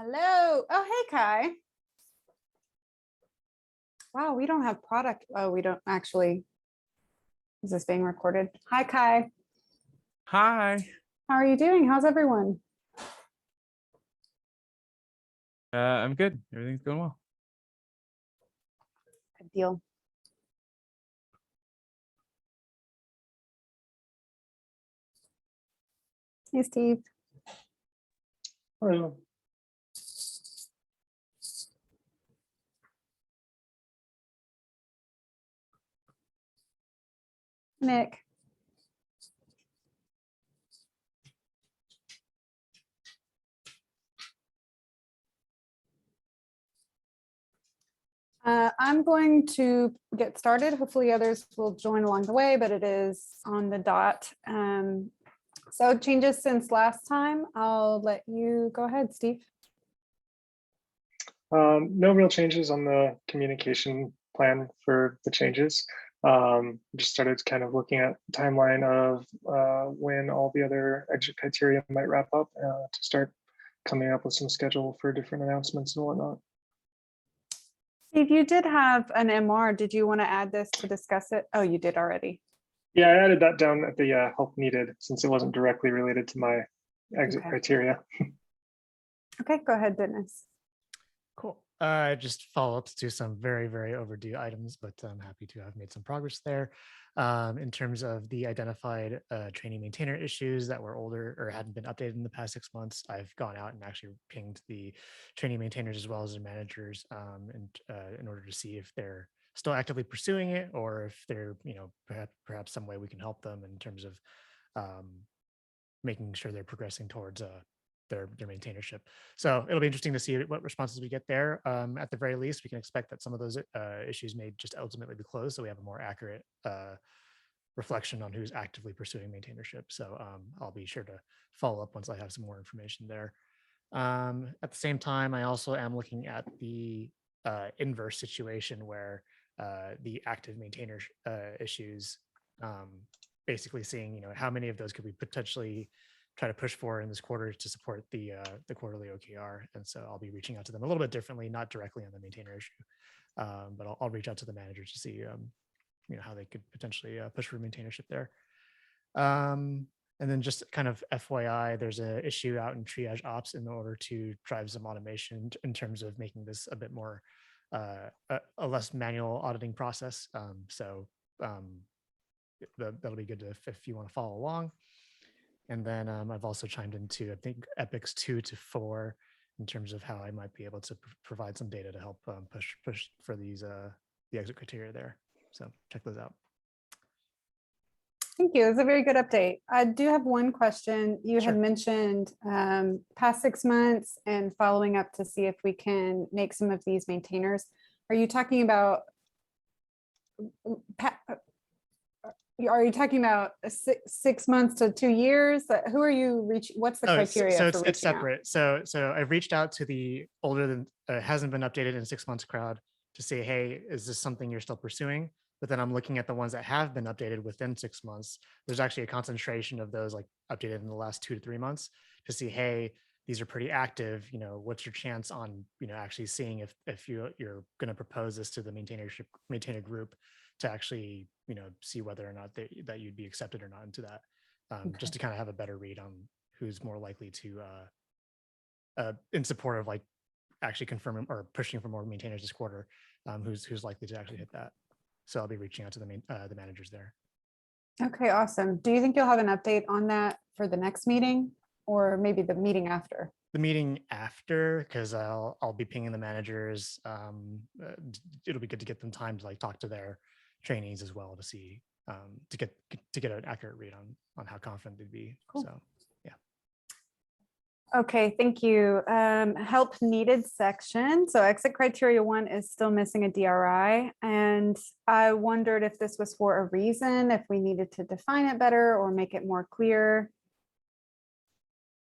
Hello. Oh, hey, Kai. Wow, we don't have product. Oh, we don't actually. Is this being recorded? Hi, Kai. Hi. How are you doing? How's everyone? I'm good. Everything's going well. Good deal. Hey, Steve. Hello. Nick. I'm going to get started. Hopefully others will join along the way, but it is on the dot. So changes since last time. I'll let you go ahead, Steve. No real changes on the communication plan for the changes. Just started kind of looking at the timeline of when all the other exit criteria might wrap up to start coming up with some schedule for different announcements and whatnot. Steve, you did have an MR. Did you want to add this to discuss it? Oh, you did already. Yeah, I added that down at the help needed since it wasn't directly related to my exit criteria. Okay, go ahead, Dennis. Cool. Just follow-ups to some very, very overdue items, but I'm happy to have made some progress there. In terms of the identified training maintainer issues that were older or hadn't been updated in the past 6 months, I've gone out and actually pinged the training maintainers as well as their managers in order to see if they're still actively pursuing it or if they're, perhaps some way we can help them in terms of making sure they're progressing towards their maintainership. So it'll be interesting to see what responses we get there. At the very least, we can expect that some of those issues may just ultimately be closed, so we have a more accurate reflection on who's actively pursuing maintainership. So I'll be sure to follow up once I have some more information there. At the same time, I also am looking at the inverse situation where the active maintainer issues, basically seeing how many of those could we potentially try to push for in this quarter to support the quarterly OKR. And so I'll be reaching out to them a little bit differently, not directly on the maintainer issue, but I'll reach out to the managers to see how they could potentially push for maintainership there. And then just kind of FYI, there's an issue out in triage ops in order to drive some automation in terms of making this a bit more a less manual auditing process. That'll be good if you want to follow along. And then I've also chimed into, I think, epics 2 to 4 in terms of how I might be able to provide some data to help push for these the exit criteria there. So check those out. Thank you. It's a very good update. I do have one question. You Sure. had mentioned past 6 months and following up to see if we can make some of these maintainers. Are you talking about Are you talking about 6 months to 2 years? Who are you reaching? What's the criteria? So for it's reaching out? separate. So I've reached out to the older than hasn't been updated in 6 months crowd to say, hey, is this something you're still pursuing? But then I'm looking at the ones that have been updated within 6 months. There's actually a concentration of those like updated in the last 2 to 3 months to see, hey, these are pretty active. What's your chance on actually seeing if you're going to propose this to the maintainer group to actually see whether or not that you'd be accepted or not into that, just to kind of have a better read on who's more likely to in support of like actually confirming or pushing for more maintainers this quarter, who's likely to actually hit that. So I'll be reaching out to the managers there. Okay, awesome. Do you think you'll have an update on that for the next meeting or maybe the meeting after? The meeting after, because I'll be pinging the managers. It'll be good to get them time to like talk to their trainees as well to see to get an accurate read on how confident they'd be. Cool. So yeah. Okay, thank you. Help needed section. So exit criteria 1 is still missing a DRI. And I wondered if this was for a reason, if we needed to define it better or make it more clear.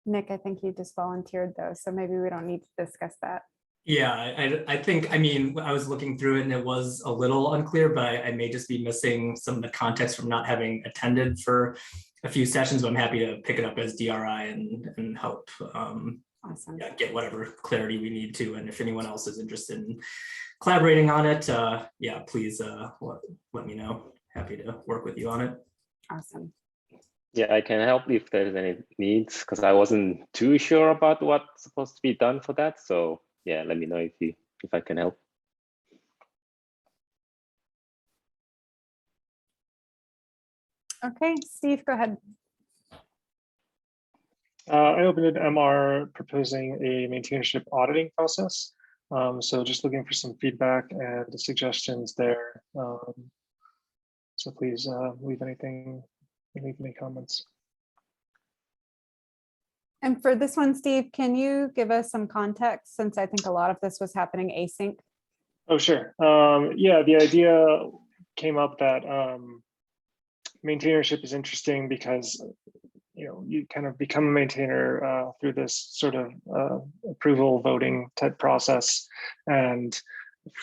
Nick, I think you just volunteered though, so maybe we don't need to discuss that. Yeah, I think, I was looking through it and it was a little unclear, but I may just be missing some of the context from not having attended for a few sessions, but I'm happy to pick it up as DRI and help Awesome. yeah, get whatever clarity we need to. And if anyone else is interested in collaborating on it, yeah, please let me know. Happy to work with you on it. Awesome. Yeah, I can help if there's any needs, because I wasn't too sure about what's supposed to be done for that. So yeah, let me know if I can help. Okay, Steve, go ahead. I opened an MR proposing a maintainership auditing process. So just looking for some feedback and suggestions there. So please leave any comments. And for this one, Steve, can you give us some context, since I think a lot of this was happening async? Oh, sure. Yeah, the idea came up that maintainership is interesting because you kind of become a maintainer through this sort of approval voting type process, and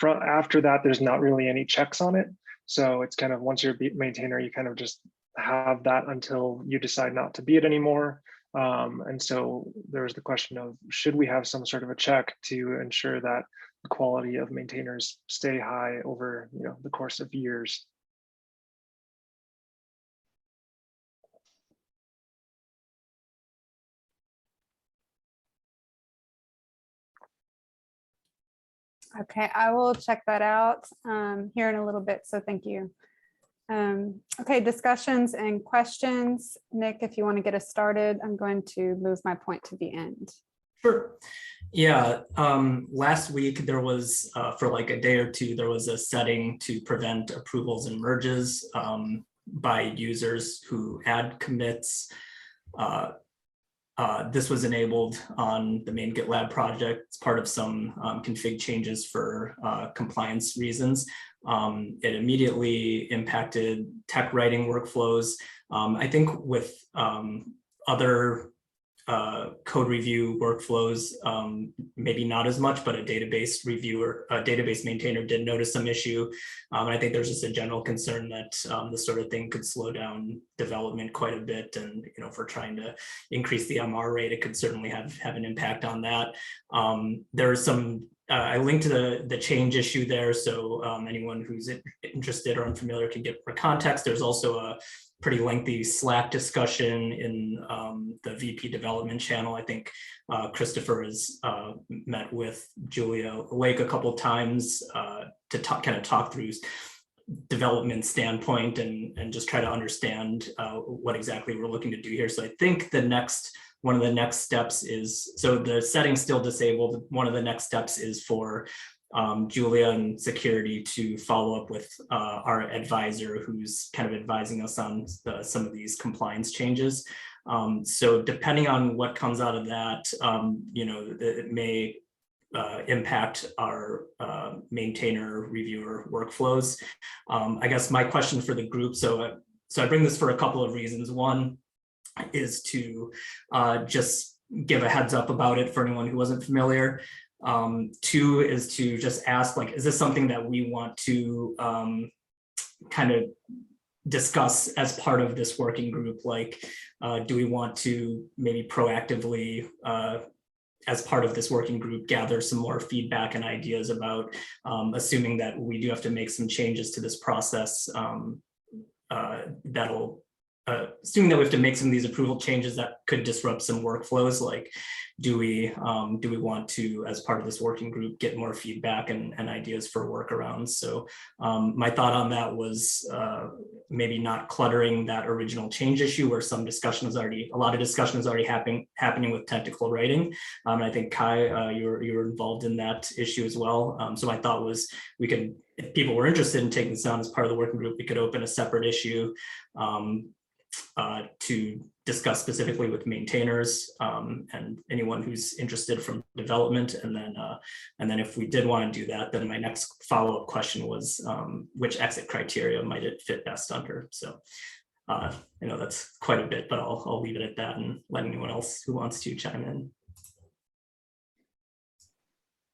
after that, there's not really any checks on it. So it's kind of, once you're a maintainer, you kind of just have that until you decide not to be it anymore. And so there's the question of, should we have some sort of a check to ensure that the quality of maintainers stay high over the course of years? Okay, I will check that out here in a little bit, so thank you. Okay, discussions and questions. Nick, if you want to get us started, I'm going to move my point to the end. Sure. Yeah, last week there was, for like a day or two, there was a setting to prevent approvals and merges by users who add commits. This was enabled on the main GitLab project. It's part of some config changes for compliance reasons. It immediately impacted tech writing workflows. I think with other code review workflows, maybe not as much, but a database reviewer, a database maintainer did notice some issue. And I think there's just a general concern that this sort of thing could slow down development quite a bit. And if we're trying to increase the MR rate, it could certainly have an impact on that. There's some, I linked to the change issue there, so anyone who's interested or unfamiliar can get more context. There's also a pretty lengthy Slack discussion in the VP development channel. I think Christopher has met with Julia Lake a couple of times to kind of talk through development standpoint and just try to understand what exactly we're looking to do here. So I think one of the next steps is, so the setting's still disabled. One of the next steps is for Julia and security to follow up with our advisor, who's kind of advising us on some of these compliance changes. So depending on what comes out of that, it may impact our maintainer reviewer workflows. I guess my question for the group, so I bring this for a couple of reasons. One is to just give a heads up about it for anyone who wasn't familiar. Two is to just ask, like, is this something that we want to kind of discuss as part of this working group? Like, do we want to maybe proactively, as part of this working group, gather some more feedback and ideas about, assuming that we do have to make some changes to this process, assuming that we have to make some of these approval changes that could disrupt some workflows, like do we want to, as part of this working group, get more feedback and ideas for workarounds? So my thought on that was maybe not cluttering that original change issue, where a lot of discussion is already happening with technical writing. And I think Kai, you were involved in that issue as well. So my thought was, we could, if people were interested in taking this on as part of the working group, we could open a separate issue to discuss specifically with maintainers and anyone who's interested from development. And then if we did want to do that, then my next follow-up question was, which exit criteria might it fit best under? So I know that's quite a bit, but I'll leave it at that and let anyone else who wants to chime in.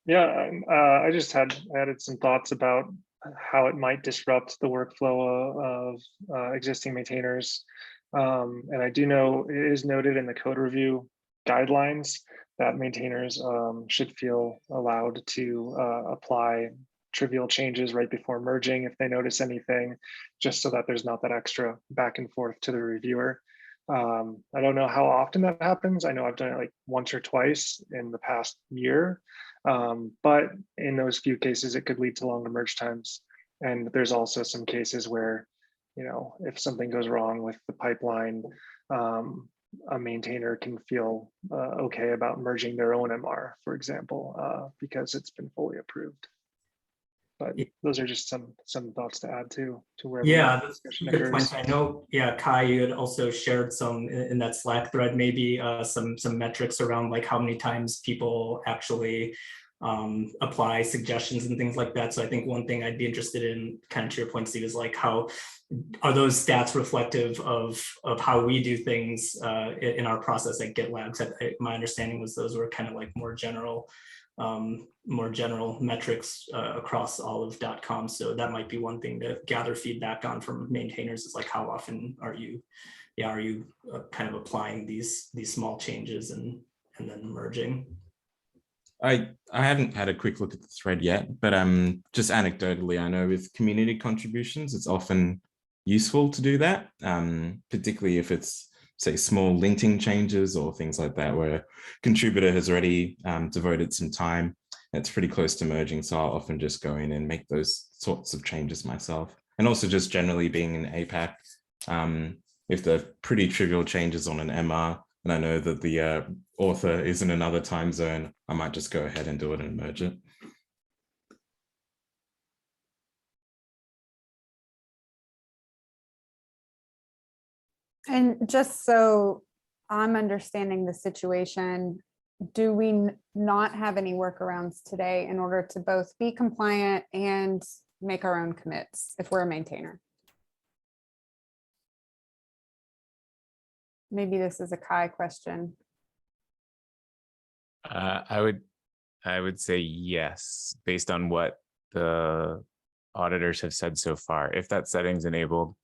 Yeah, I just added some thoughts about how it might disrupt the workflow of existing maintainers. And I do know it is noted in the code review guidelines that maintainers should feel allowed to apply trivial changes right before merging if they notice anything, just so that there's not that extra back and forth to the reviewer. I don't know how often that happens. I know I've done it like once or twice in the past year, but in those few cases, it could lead to longer merge times. And there's also some cases where, you know, if something goes wrong with the pipeline, a maintainer can feel okay about merging their own MR, for example, because it's been fully approved. But those are just some thoughts to add to where that's discussion good occurs. points. I know, Kai, you had also shared some in that Slack thread, maybe some metrics around like how many times people actually apply suggestions and things like that. So I think one thing I'd be interested in, kind of to your point, Steve, is like how are those stats reflective of how we do things in our process at GitLab? My understanding was those were kind of like more general metrics across all of .com. So that might be one thing to gather feedback on from maintainers, is like how often are you kind of applying these small changes and then merging? I haven't had a quick look at the thread yet, but just anecdotally, I know with community contributions, it's often useful to do that, particularly if it's, say, small linting changes or things like that, where a contributor has already devoted some time. It's pretty close to merging, so I'll often just go in and make those sorts of changes myself. And also just generally being in APAC, if they're pretty trivial changes on an MR, and I know that the author is in another time zone, I might just go ahead and do it and merge it. And just so I'm understanding the situation, do we not have any workarounds today in order to both be compliant and make our own commits if we're a maintainer? Maybe this is a Kai question. I would say yes, based on what the auditors have said so far. If that setting's enabled,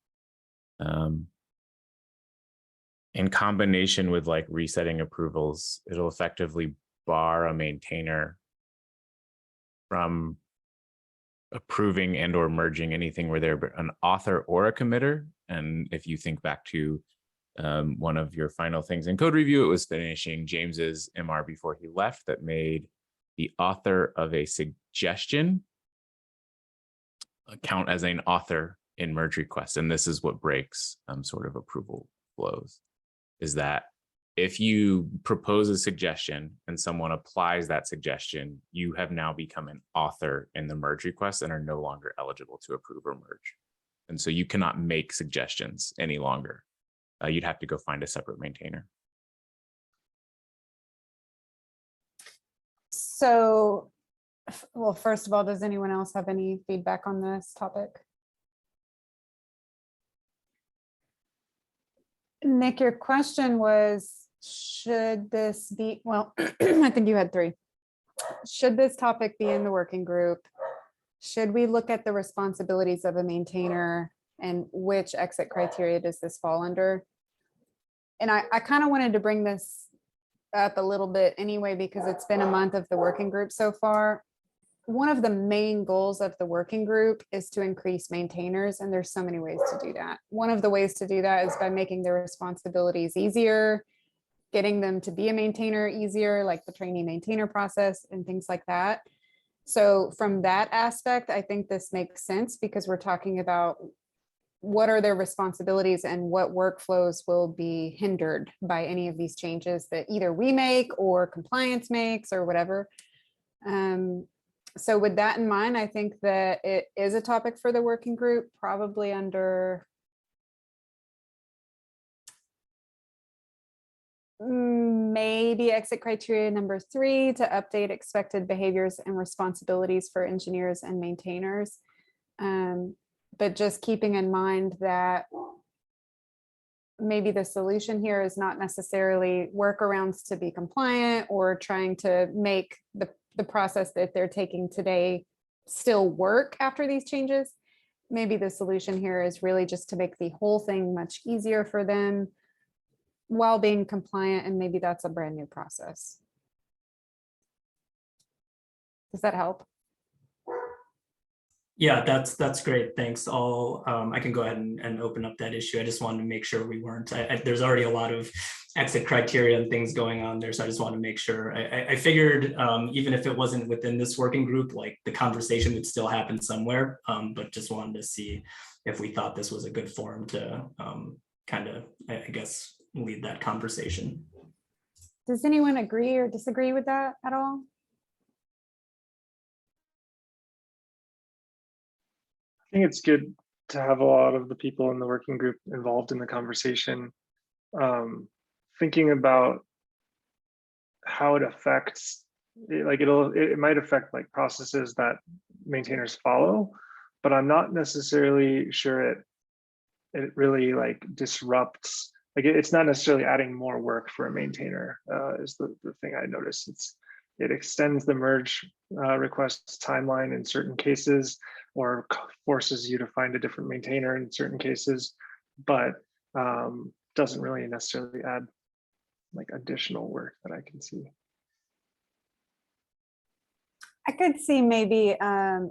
in combination with like resetting approvals, it'll effectively bar a maintainer from approving and or merging anything where they're an author or a committer. And if you think back to one of your final things in code review, it was finishing James's MR before he left that made the author of a suggestion count as an author in merge request. And this is what breaks sort of approval flows, is that if you propose a suggestion and someone applies that suggestion, you have now become an author in the merge request and are no longer eligible to approve or merge. And so you cannot make suggestions any longer. You'd have to go find a separate maintainer. So, well, first of all, does anyone else have any feedback on this topic? Nick, your question was, should this be, well, I think you had three. Should this topic be in the working group? Should we look at the responsibilities of a maintainer and which exit criteria does this fall under? And I kind of wanted to bring this up a little bit anyway, because it's been a month of the working group so far. One of the main goals of the working group is to increase maintainers, and there's so many ways to do that. One of the ways to do that is by making their responsibilities easier, getting them to be a maintainer easier, like the trainee maintainer process and things like that. So from that aspect, I think this makes sense, because we're talking about what are their responsibilities and what workflows will be hindered by any of these changes that either we make or compliance makes or whatever. So with that in mind, I think that it is a topic for the working group, probably under maybe exit criteria number 3, to update expected behaviors and responsibilities for engineers and maintainers. But just keeping in mind that maybe the solution here is not necessarily workarounds to be compliant or trying to make the process that they're taking today still work after these changes. Maybe the solution here is really just to make the whole thing much easier for them, while being compliant, and maybe that's a brand new process. Does that help? Yeah, that's great. Thanks. I can go ahead and open up that issue. I just wanted to make sure we weren't, there's already a lot of exit criteria and things going on there. So I just want to make sure. I figured even if it wasn't within this working group, like the conversation would still happen somewhere, but just wanted to see if we thought this was a good forum to kind of, I guess, lead that conversation. Does anyone agree or disagree with that at all? I think it's good to have a lot of the people in the working group involved in the conversation, thinking about how it affects, it might affect like processes that maintainers follow, but I'm not necessarily sure it really like disrupts, like it's not necessarily adding more work for a maintainer, is the thing I noticed. It extends the merge request timeline in certain cases, or forces you to find a different maintainer in certain cases, but doesn't really necessarily add like additional work that I can see. I could see maybe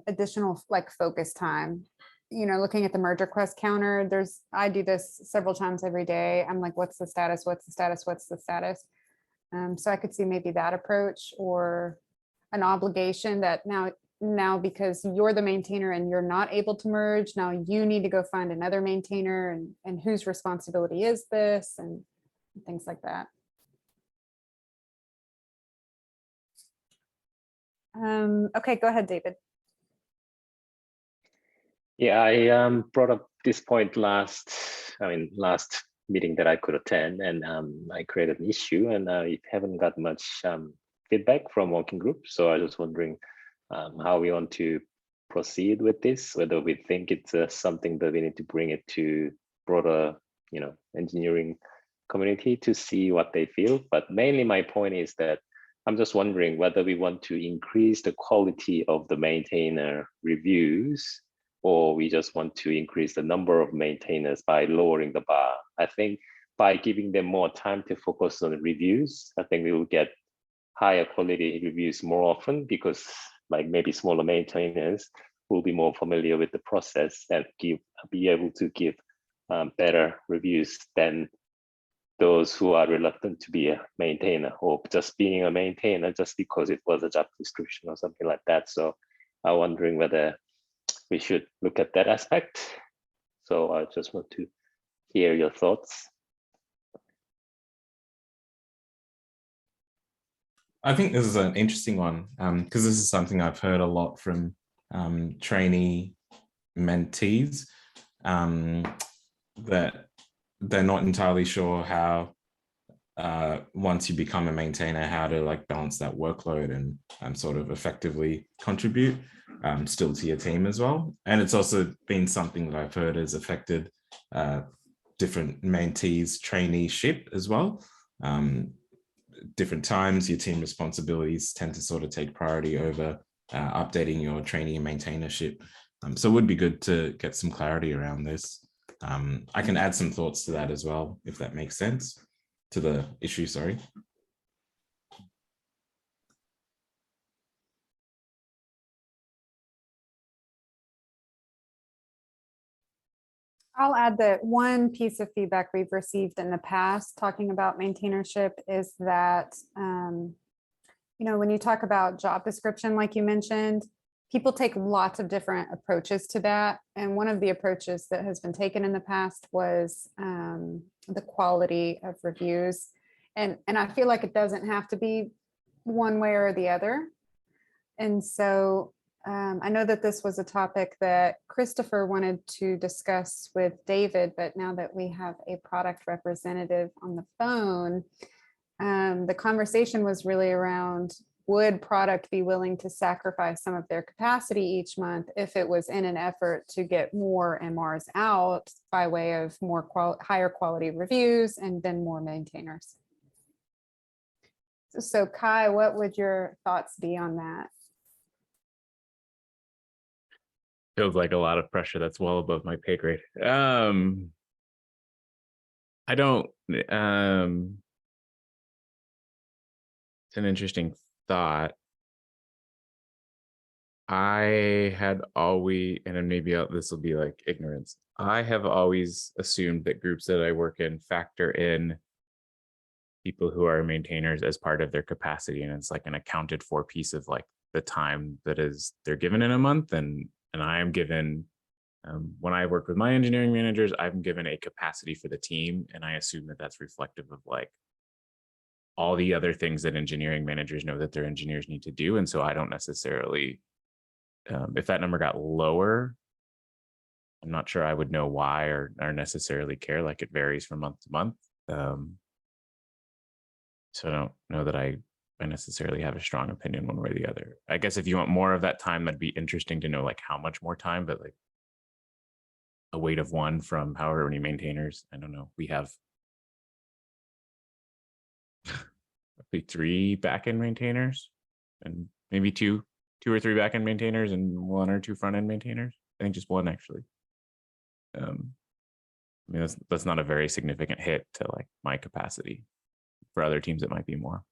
additional like focus time. You know, looking at the merge request counter, I do this several times every day. I'm like, what's the status? What's the status? What's the status? So I could see maybe that approach, or an obligation that now because you're the maintainer and you're not able to merge, now you need to go find another maintainer, and whose responsibility is this, and things like that. Okay, go ahead, David. Yeah, I brought up this point last meeting that I could attend, and I created an issue, and I haven't got much feedback from working group. So I was wondering how we want to proceed with this, whether we think it's something that we need to bring it to broader, engineering community to see what they feel. But mainly my point is that I'm just wondering whether we want to increase the quality of the maintainer reviews, or we just want to increase the number of maintainers by lowering the bar. I think by giving them more time to focus on reviews, I think we will get higher quality reviews more often, because like maybe smaller maintainers will be more familiar with the process and be able to give better reviews than those who are reluctant to be a maintainer, or just being a maintainer just because it was a job description or something like that. So I'm wondering whether we should look at that aspect. So I just want to hear your thoughts. I think this is an interesting one, because this is something I've heard a lot from trainee mentees, that they're not entirely sure how, once you become a maintainer, how to like balance that workload and sort of effectively contribute still to your team as well. And it's also been something that I've heard has affected different mentees' traineeship as well. Different times, your team responsibilities tend to sort of take priority over updating your trainee and maintainership. So it would be good to get some clarity around this. I can add some thoughts to that as well, if that makes sense, to the issue, sorry. I'll add that one piece of feedback we've received in the past talking about maintainership is that, when you talk about job description, like you mentioned, people take lots of different approaches to that. And one of the approaches that has been taken in the past was the quality of reviews. And I feel like it doesn't have to be one way or the other. And so I know that this was a topic that Christopher wanted to discuss with David, but now that we have a product representative on the phone, the conversation was really around, would product be willing to sacrifice some of their capacity each month if it was in an effort to get more MRs out by way of higher quality reviews and then more maintainers? So Kai, what would your thoughts be on that? Feels like a lot of pressure that's well above my pay grade. I don't, it's an interesting thought. I had always, and then maybe this will be like ignorance. I have always assumed that groups that I work in factor in people who are maintainers as part of their capacity, and it's like an accounted for piece of like the time that is they're given in a month, and I am given when I work with my engineering managers, I'm given a capacity for the team, and I assume that that's reflective of like all the other things that engineering managers know that their engineers need to do, and so I don't necessarily, if that number got lower, I'm not sure I would know why or necessarily care. Like it varies from month to month. So I don't know that I necessarily have a strong opinion one way or the other. I guess if you want more of that time, that'd be interesting to know like how much more time, but like a weight of 1 from however many maintainers. I don't know. We have roughly 3 backend maintainers and maybe two or 3 backend maintainers and 1 or 2 front end maintainers. I think just 1 actually. I mean, that's not a very significant hit to like my capacity. For other teams, it might be more.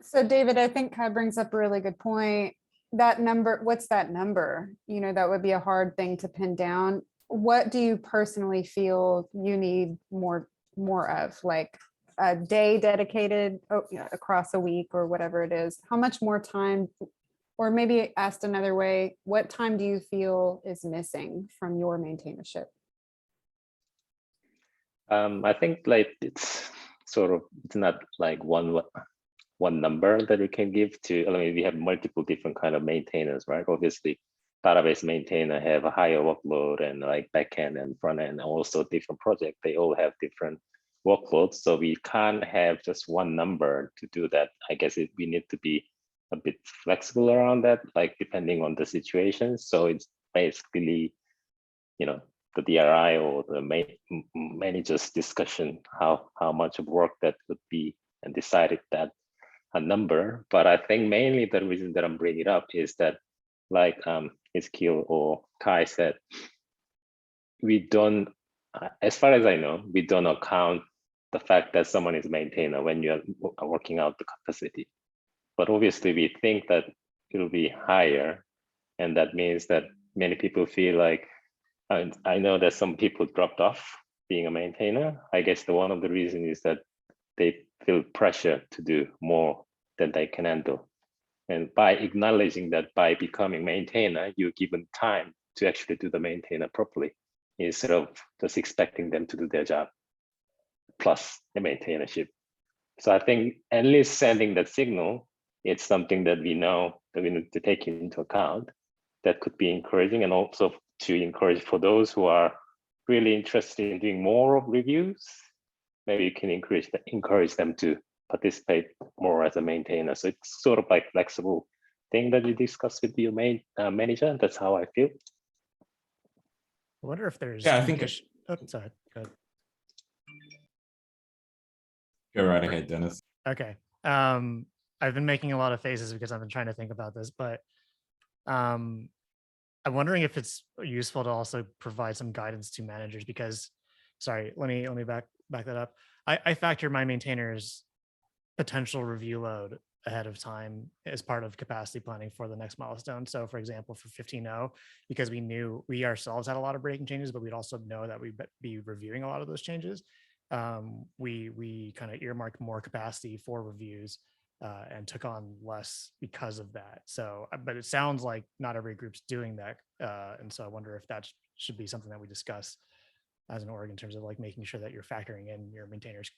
So David, I think Kai brings up a really good point. That number, what's that number? You know, that would be a hard thing to pin down. What do you personally feel you need more of? Like a day dedicated across a week or whatever it is? How much more time, or maybe asked another way, what time do you feel is missing from your maintainership? I think like it's not like one number that we can give to. I mean, we have multiple different kind of maintainers, right? Obviously, database maintainer have a higher workload, and like backend and front end, also different project. They all have different workloads, so we can't have just one number to do that. I guess we need to be a bit flexible around that, like depending on the situation. So it's basically, you know, the DRI or the manager's discussion, how much of work that would be, and decided that a number. But I think mainly the reason that I'm bringing it up is that, like Iskil or Kai said, we don't, as far as I know, we don't account the fact that someone is a maintainer when you're working out the capacity. But obviously we think that it'll be higher, and that means that many people feel like, I know that some people dropped off being a maintainer. I guess one of the reasons is that they feel pressure to do more than they can handle. And by acknowledging that by becoming maintainer, you're given time to actually do the maintainer properly, instead of just expecting them to do their job plus the maintainership. So I think at least sending that signal, it's something that we know that we need to take into account. That could be encouraging, and also to encourage for those who are really interested in doing more of reviews, maybe you can encourage them to participate more as a maintainer. So it's sort of like flexible thing that you discuss with your manager. That's how I feel. I wonder if there's. Yeah, I think. Oh, sorry. Go ahead. Go right ahead, Dennis. Okay. I've been making a lot of faces because I've been trying to think about this, but I'm wondering if it's useful to also provide some guidance to managers, because, sorry, let me back that up. I factor my maintainers' potential review load ahead of time as part of capacity planning for the next milestone. So for example, for 15.0, because we knew we ourselves had a lot of breaking changes, but we'd also know that we'd be reviewing a lot of those changes. We kind of earmarked more capacity for reviews and took on less because of that. So, but it sounds like not every group's doing that. And so I wonder if that should be something that we discuss as an org in terms of like making sure that you're factoring in your maintainers'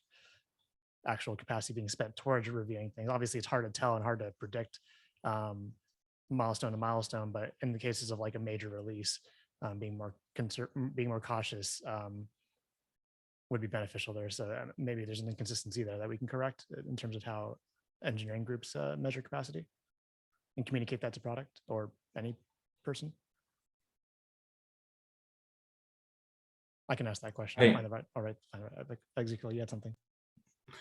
actual capacity being spent towards reviewing things. Obviously, it's hard to tell and hard to predict milestone to milestone, but in the cases of like a major release, being more cautious would be beneficial there. So maybe there's an inconsistency there that we can correct in terms of how engineering groups measure capacity and communicate that to product or any person. I can ask that question. I'll find out. All right. Ezekiel, you had something.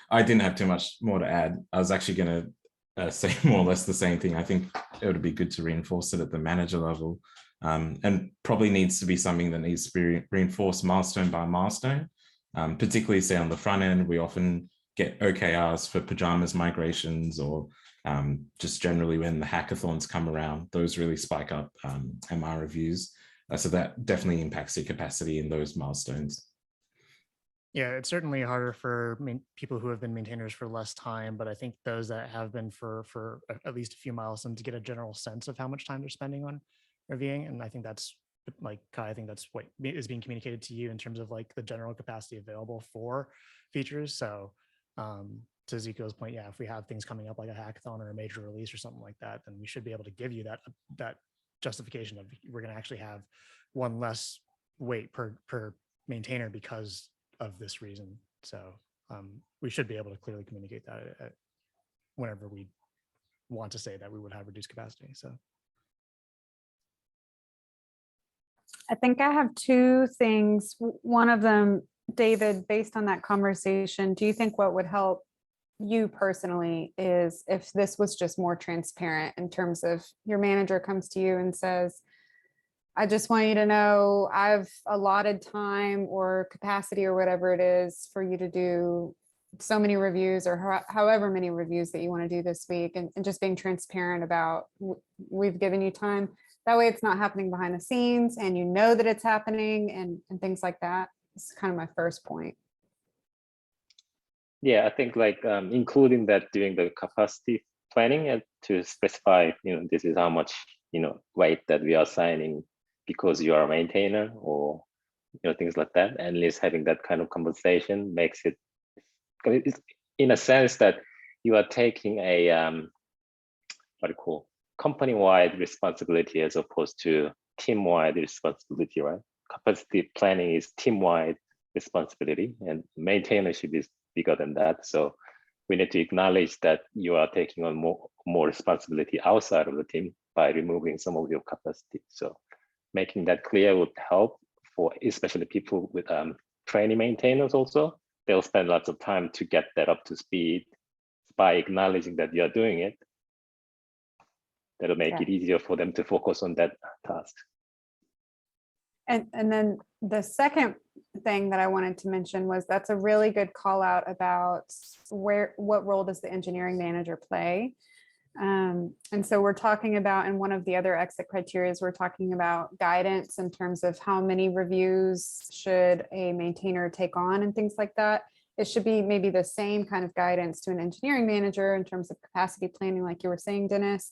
I didn't have too much more to add. I was actually going to say more or less the same thing. I think it would be good to reinforce it at the manager level. and probably needs to be something that needs to be reinforced milestone by milestone. Particularly say on the front end, we often get OKRs for pajamas migrations, or just generally when the hackathons come around, those really spike up MR reviews. So that definitely impacts your capacity in those milestones. Yeah, it's certainly harder for people who have been maintainers for less time, but I think those that have been for at least a few milestones to get a general sense of how much time they're spending on reviewing. And I think that's like, Kai, I think that's what is being communicated to you in terms of like the general capacity available for features. So to Zico's point, yeah, if we have things coming up like a hackathon or a major release or something like that, then we should be able to give you that justification of we're going to actually have one less weight per maintainer because of this reason. So we should be able to clearly communicate that whenever we want to say that we would have reduced capacity. So I think I have two things. One of them, David, based on that conversation, do you think what would help you personally is if this was just more transparent in terms of your manager comes to you and says, I just want you to know I've allotted time or capacity or whatever it is for you to do so many reviews or however many reviews that you want to do this week, and just being transparent about we've given you time. That way it's not happening behind the scenes and you know that it's happening and things like that. It's kind of my first point. Yeah, I think like including that during the capacity planning and to specify, this is how much, weight that we are assigning because you are a maintainer, or things like that. And at least having that kind of conversation makes it, it's in a sense that you are taking a what do you call company-wide responsibility as opposed to team-wide responsibility, right? Capacity planning is team-wide responsibility, and maintainership is bigger than that. So we need to acknowledge that you are taking on more responsibility outside of the team by removing some of your capacity. So making that clear would help for especially people with training maintainers also. They'll spend lots of time to get that up to speed. By acknowledging that you're doing it, that'll make it easier for them to focus on that task. And then the second thing that I wanted to mention was that's a really good call out about what role does the engineering manager play? And so we're talking about, in one of the other exit criteria, we're talking about guidance in terms of how many reviews should a maintainer take on and things like that. It should be maybe the same kind of guidance to an engineering manager in terms of capacity planning, like you were saying, Dennis.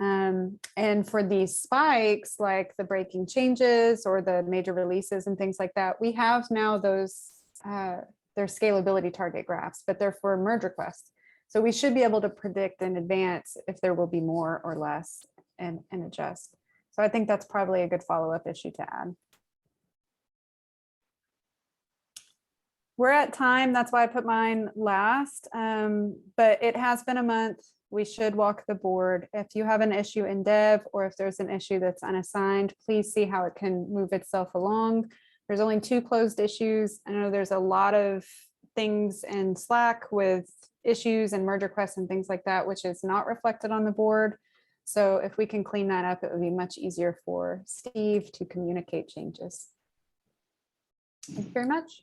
And for these spikes, like the breaking changes or the major releases and things like that, we have now those, they're scalability target graphs, but they're for merge requests. So we should be able to predict in advance if there will be more or less and adjust. So I think that's probably a good follow-up issue to add. We're at time, that's why I put mine last, but it has been a month. We should walk the board. If you have an issue in dev, or if there's an issue that's unassigned, please see how it can move itself along. There's only 2 closed issues. I know there's a lot of things in Slack with issues and merge requests and things like that, which is not reflected on the board. So if we can clean that up, it would be much easier for Steve to communicate changes. Thank you very much.